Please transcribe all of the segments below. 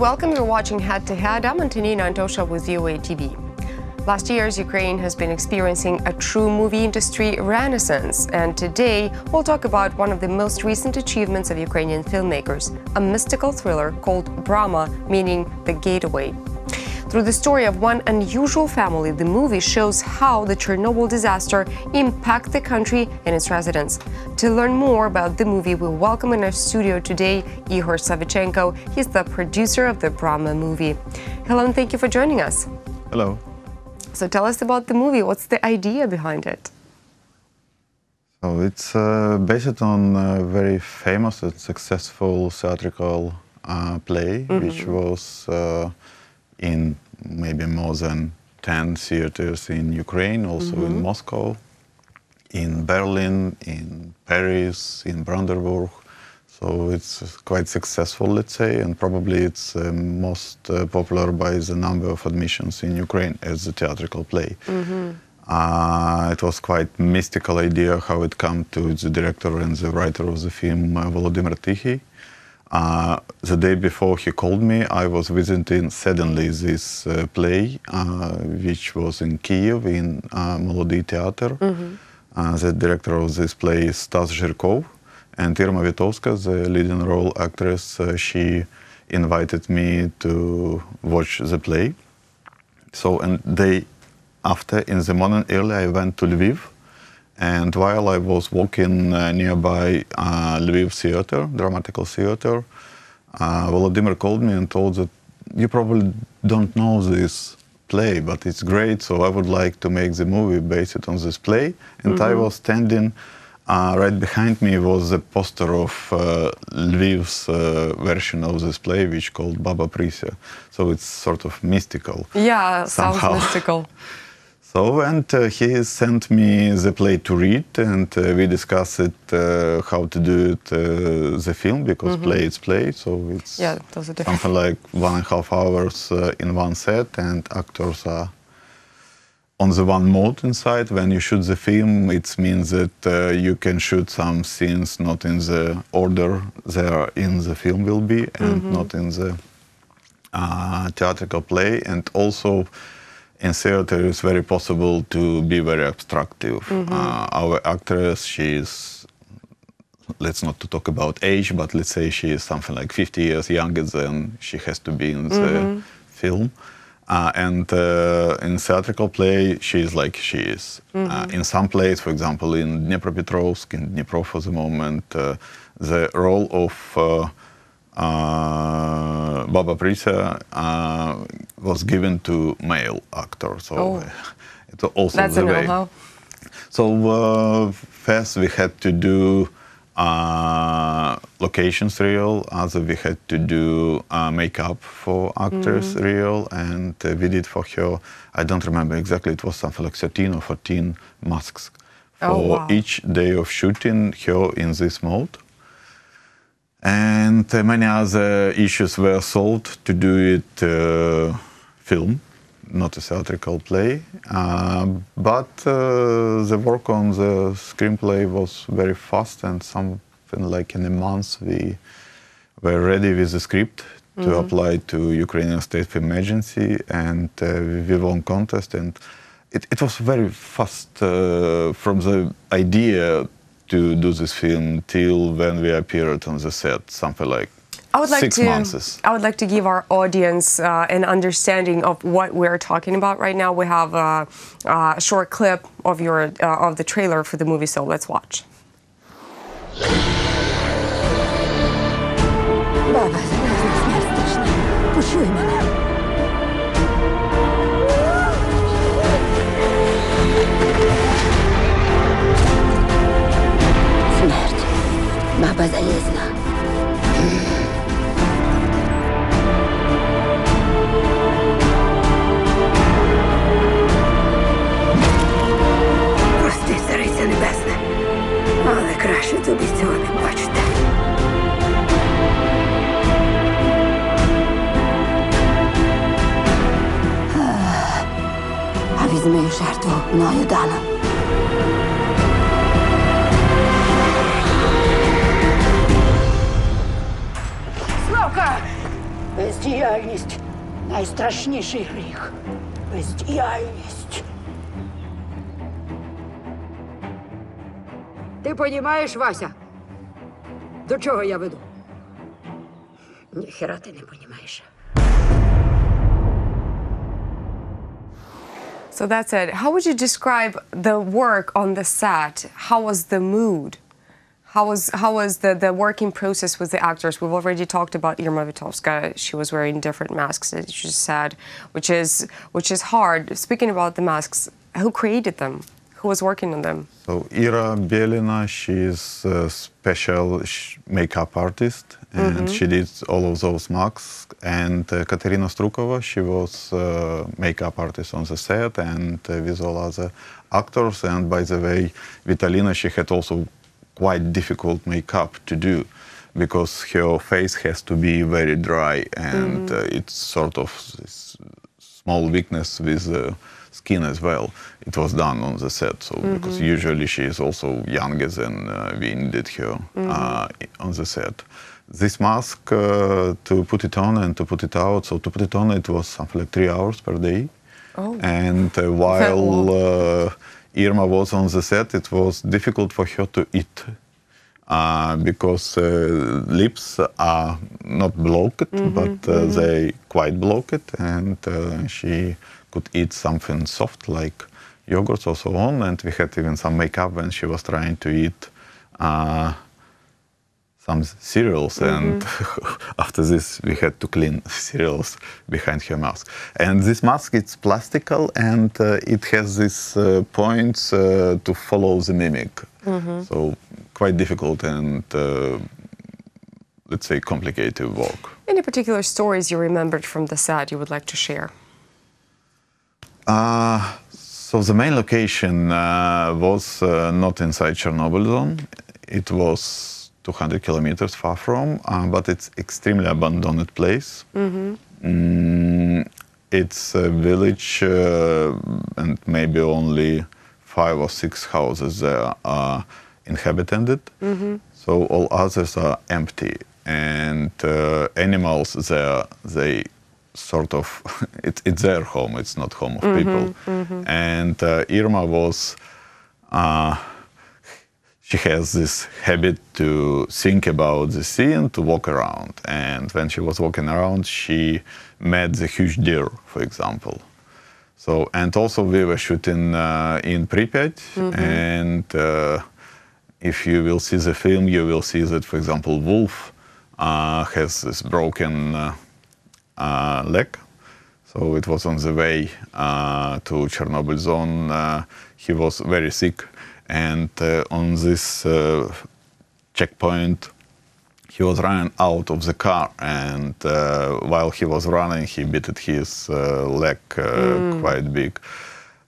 welcome. You're watching Head to Head. I'm Antonina Antosha with UATV. Last year, Ukraine has been experiencing a true movie industry renaissance, and today we'll talk about one of the most recent achievements of Ukrainian filmmakers, a mystical thriller called Brama, meaning the gateway. Through the story of one unusual family, the movie shows how the Chernobyl disaster impacted the country and its residents. To learn more about the movie, we welcome in our studio today Ihor Savychenko. He's the producer of the Brama movie. Hello, and thank you for joining us. Hello. So tell us about the movie. What's the idea behind it? So it's based on a very famous and successful theatrical play, which was in maybe more than 10 theaters in Ukraine, also in Moscow, in Berlin, in Paris, in Brandenburg. So it's quite successful, let's say, and probably it's most popular by the number of admissions in Ukraine as a theatrical play. It was quite mystical idea how it came to the director and the writer of the film, Volodymyr Tykhy. The day before he called me, I was visiting suddenly this play, which was in Kiev, in Melody Theater. The director of this play is Stas Zhirkov, and Irma Vitovska, the leading role actress, she invited me to watch the play. So, and day after, in the morning early, I went to Lviv. And while I was walking nearby Lviv theater, dramatical theater, Volodymyr called me and told that you probably don't know this play, but it's great, so I would like to make the movie based on this play. And I was standing, right behind me was the poster of Lviv's version of this play, which called Baba Prisia. So it's sort of mystical. Yeah, somehow. Sounds mystical. So, and he sent me the play to read, and we discussed it, how to do it, the film, because play is play, so it's something like 1.5 hours in one set, and actors are on the one mode inside. When you shoot the film, it means that you can shoot some scenes not in the order they are in the film will be, and not in the theatrical play, and also in theater, it's very possible to be very abstractive. Our actress, she is, let's not to talk about age, but let's say she is something like 50 years younger than she has to be in the film. And in theatrical play, she is like she is. In some plays, for example, in Dnipropetrovsk, in Dnipro for the moment, the role of Baba Prisia was given to male actor, so it's also that's the a way. know-how. So first we had to do locations real, other we had to do makeup for actors real, and we did for her, I don't remember exactly, it was something like 13 or 14 masks for each day of shooting her in this mode. And many other issues were solved to do it film, not a theatrical play. But the work on the screenplay was very fast, and something like in a month we were ready with the script to apply to Ukrainian State Film Agency, and we won contest. And it was very fast from the idea to do this film till when we appeared on the set, something like 6 months. I would like to give our audience an understanding of what we're talking about right now. We have a short clip of the trailer for the movie, so let's watch. Баба, смерть страшна. Почуй мене. Смерть. Баба залезна. Прости, Цариця Небесна, але краще тобі цього не бачити. А візьми жертву мною дана. Славка! Без діянь Бездіяльність – найстрашніший гріх. Бездіяльність. Ти понімаєш, Вася? До чого я веду? Ніхера ти не понімаєш. So that's it. How would you describe the work on the set? How was the mood? How was the working process with the actors? We've already talked about Irma Vitovska. She was wearing different masks, as you said, which is hard. Speaking about the masks, who created them? Who was working on them? So Ira Bielina, she is a special makeup artist, and she did all of those masks. And Katerina Strukova, she was makeup artist on the set and with all other actors. And by the way, Vitalina, she had also quite difficult makeup to do because her face has to be very dry, and it's sort of this small weakness with the skin as well. It was done on the set, so because usually she is also younger than we needed her on the set. This mask, to put it on and to put it out, so to put it on it was something like 3 hours per day. Oh. And while Irma was on the set, it was difficult for her to eat because lips are not blocked, but they quite blocked, and she could eat something soft like yogurt or so on, and we had even some makeup when she was trying to eat some cereals, and after this we had to clean cereals behind her mask. And this mask, it's plastical, and it has these points to follow the mimic. So quite difficult and let's say complicated work. Any particular stories you remembered from the set you would like to share? So the main location was not inside Chernobyl zone. It was 200 kilometers far from, but it's extremely abandoned place. It's a village, and maybe only 5 or 6 houses there are inhabited. So all others are empty, and animals there, they sort of it's their home. It's not home of people. And Irma was. She has this habit to think about the scene, to walk around. And when she was walking around, she met the huge deer, for example. So, and also we were shooting in Pripyat, and if you will see the film, you will see that, for example, wolf has this broken leg. So it was on the way to Chernobyl zone. He was very sick. And on this checkpoint, he was running out of the car, and while he was running, he bit his leg quite big.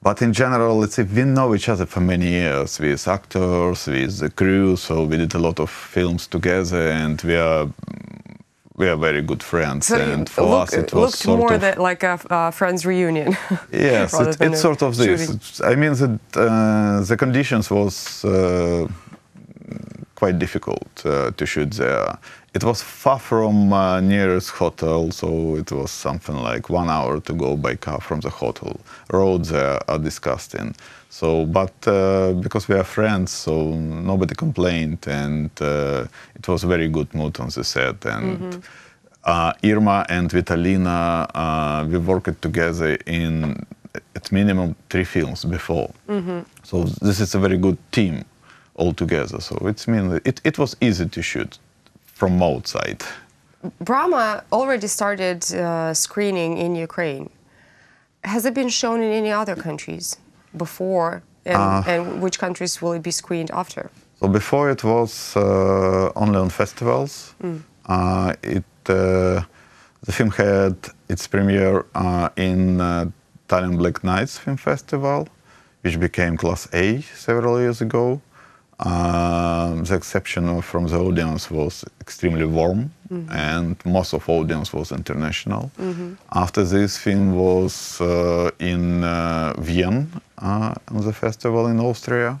But in general, let's say we know each other for many years with actors, with the crew, so we did a lot of films together, and we are very good friends. So and for us, it was looked sort more of like a friends reunion. Yes, it's sort of this. shooting. I mean that the conditions was quite difficult to shoot there. It was far from nearest hotel, so it was something like 1 hour to go by car from the hotel. Roads there are disgusting. So, but because we are friends, so nobody complained, and it was very good mood on the set. And Irma and Vitalina, we worked together in at minimum 3 films before. So this is a very good team altogether. So it was easy to shoot from outside. Brama already started screening in Ukraine. Has it been shown in any other countries before, and which countries will it be screened after? So before it was only on festivals. The film had its premiere in Tallinn Black Nights Film Festival, which became Class A several years ago. The exception from the audience was extremely warm, and most of the audience was international. After this film was in Vienna on the festival in Austria,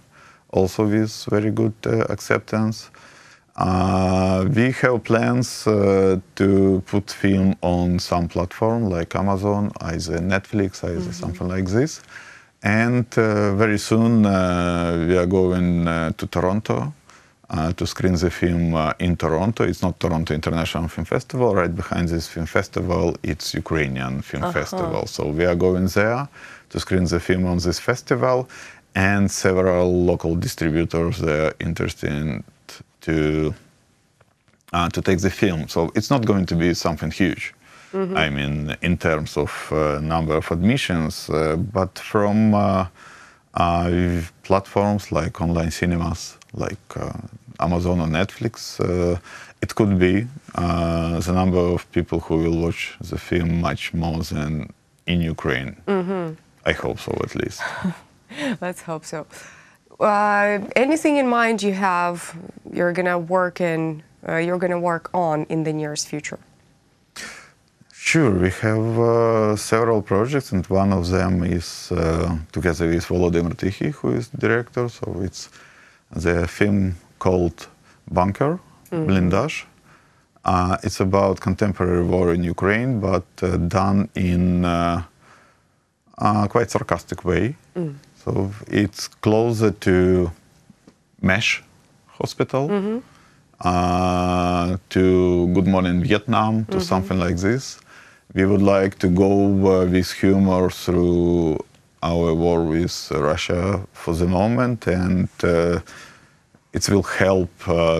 also with very good acceptance. We have plans to put film on some platform like Amazon, either Netflix, either something like this. And very soon we are going to Toronto to screen the film in Toronto. It's not Toronto International Film Festival. Right behind this film festival, it's Ukrainian Film Festival. So we are going there to screen the film on this festival, and several local distributors are interested to take the film. So it's not going to be something huge. I mean, in terms of number of admissions, but from platforms like online cinemas, like Amazon or Netflix, it could be the number of people who will watch the film much more than in Ukraine. I hope so, at least. Let's hope so. Anything in mind you have you're gonna work on in the nearest future? Sure, we have several projects, and one of them is together with Volodymyr Tikhy, who is the director. So it's the film called Bunker, Blindage. It's about contemporary war in Ukraine, but done in quite sarcastic way. So it's closer to MESH Hospital, to Good Morning Vietnam, to something like this. We would like to go with humor through our war with Russia for the moment, and it will help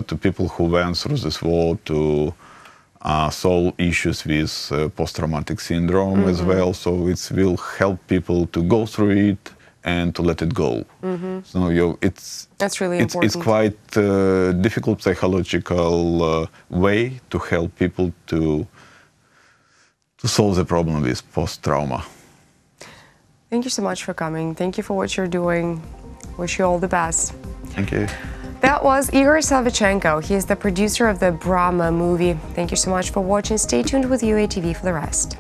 to people who went through this war to solve issues with post-traumatic syndrome as well. So it will help people to go through it and to let it go. So That's really important. It's quite difficult psychological way to help people to solve the problem with post-trauma. Thank you so much for coming. Thank you for what you're doing. Wish you all the best. Thank you. That was Ihor Savychenko. He is the producer of the Brama movie. Thank you so much for watching. Stay tuned with UATV for the rest.